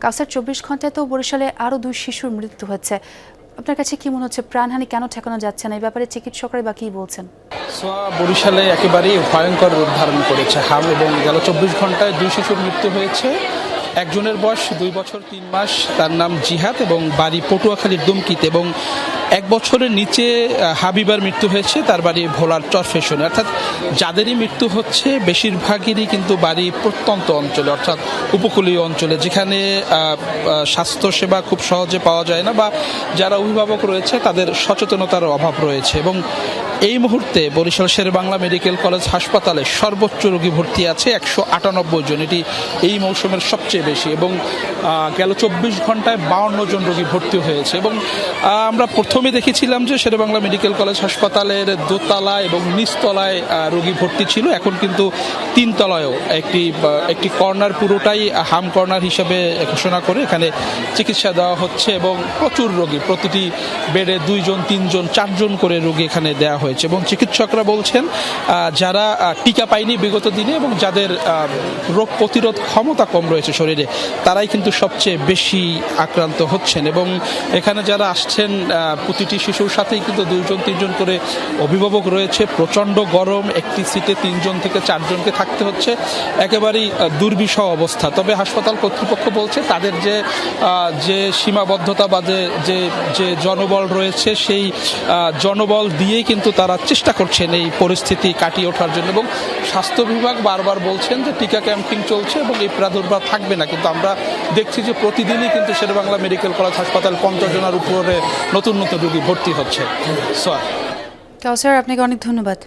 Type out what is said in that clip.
কাউসার ২৪ ঘন্টায় তো বরিশালে আরও ২ শিশুর মৃত্যু হয়েছে। আপনার কাছে কি মনে হচ্ছে, প্রাণহানি কেন ঠেকানো যাচ্ছে না? এই ব্যাপারে চিকিৎসকরা বা কি বলছেন? বরিশালে একেবারেই ভয়ঙ্কর রূপ ধারণ করেছে হাম, এবং গেল ২৪ ঘন্টায় ২ শিশুর মৃত্যু হয়েছে। একজনের বয়স ২ বছর ৩ মাস, তার নাম জিহাদ এবং বাড়ি পটুয়াখালীর দুমকিতে, এবং ১ বছরের নিচে হাবিবার মৃত্যু হয়েছে, তার বাড়ি ভোলার চরফেশনে। অর্থাৎ যাদেরই মৃত্যু হচ্ছে বেশিরভাগেরই কিন্তু বাড়ি প্রত্যন্ত অঞ্চলে, অর্থাৎ উপকূলীয় অঞ্চলে, যেখানে স্বাস্থ্যসেবা খুব সহজে পাওয়া যায় না, বা যারা অভিভাবক রয়েছে তাদের সচেতনতার অভাব রয়েছে। এবং এই মুহূর্তে বরিশাল শেরেবাংলা মেডিকেল কলেজ হাসপাতালে সর্বোচ্চ রোগী ভর্তি আছে ১৯৮ জন। এটি এই মৌসুমের সবচেয়ে বেশি, এবং গেল ২৪ ঘন্টায় ৫২ জন রোগী ভর্তি হয়েছে। এবং আমরা প্রথমে দেখেছিলাম যে শেরেবাংলা মেডিকেল কলেজ হাসপাতালের দোতলায় এবং নিচতলায় রোগী ভর্তি ছিল, এখন কিন্তু ৩ তলায়ও একটি কর্নার পুরোটাই হাম কর্নার হিসেবে ঘোষণা করে এখানে চিকিৎসা দেওয়া হচ্ছে, এবং প্রচুর রোগী, প্রতিটি বেডে ২ জন ৩ জন ৪ জন করে রোগী এখানে দেওয়া হয়েছে। এবং চিকিৎসকরা বলছেন যারা টিকা পায়নি বিগত দিনে এবং যাদের রোগ প্রতিরোধ ক্ষমতা কম রয়েছে শরীরে, তারাই কিন্তু সবচেয়ে বেশি আক্রান্ত হচ্ছেন। এবং এখানে যারা আসছেন প্রতিটি শিশুর সাথেই কিন্তু ২ জন ৩ জন করে অভিভাবক রয়েছে। প্রচণ্ড গরম, একটি সিটে ৩ জন থেকে ৪ জনকে থাকতে হচ্ছে, একেবারেই দুর্বিষহ অবস্থা। তবে হাসপাতাল কর্তৃপক্ষ বলছে তাদের যে সীমাবদ্ধতা বা যে জনবল রয়েছে, সেই জনবল দিয়েই কিন্তু তারা চেষ্টা করছেন এই পরিস্থিতি কাটিয়ে ওঠার জন্য। এবং স্বাস্থ্য বিভাগ বারবার বলছেন যে টিকা ক্যাম্পিং চলছে এবং এই প্রাদুর্ভাব থাকবে না, কিন্তু আমরা দেখছি যে প্রতিদিনই কিন্তু শেরেবাংলা মেডিকেল কলেজ হাসপাতাল ৫০ জনের উপরে নতুন নতুন রোগী ভর্তি হচ্ছে। কাউসার, আপনাকে অনেক ধন্যবাদ।